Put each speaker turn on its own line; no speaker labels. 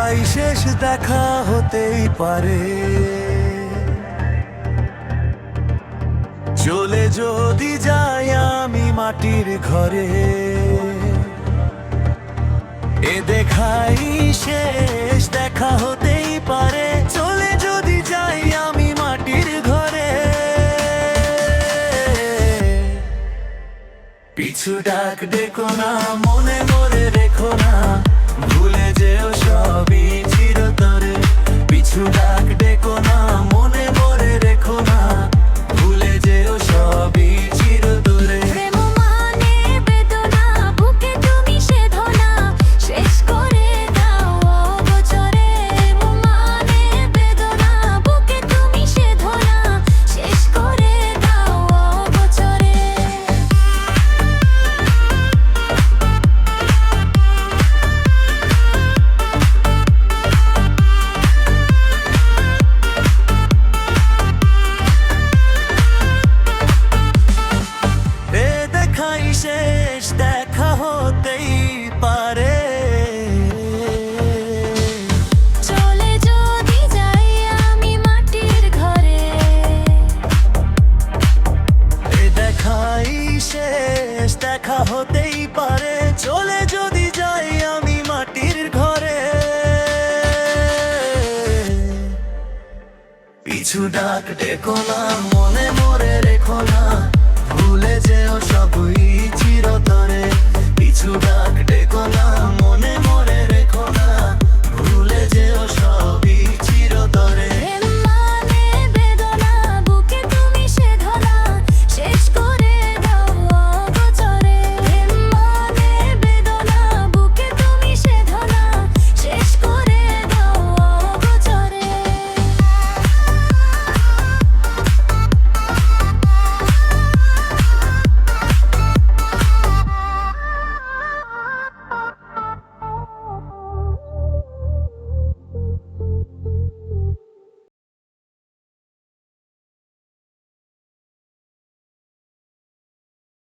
দেখাই শেষ দেখা হতেই পারে। চলে যদি যাই আমি মাটির ঘরে, এ দেখাই শেষ দেখা হতেই পারে। চলে যদি যাই আমি মাটির ঘরে, পিছু ডাক ডেকো না, মনে মরে রেখো না, ভুলে যেও সবই চিরতরে। পিছু ডাক ডেকো না, মনে মরে রেখো না, ভুলে যেও সবই চিরতরে।
প্রেম মানে বেদনা, বুকে তুমি সেধো না, শেষ করে দাও অগোচরে। প্রেম মানে বেদনা, বুকে তুমি সেধো না, শেষ করে দাও অগোচরে।
এ দেখাই শেষ দেখা হতেই পারে।
চলে যদি যাই আমি মাটির ঘরে,
এ দেখাই শেষ দেখা হতেই পারে। চলে যদি যাই আমি মাটির ঘরে, পিছু ডাক ডেকো না, মনে মরে রেখো না, ভুলে যেও সবই চিরতরে। পিছু ডাক ডেকো না, মনে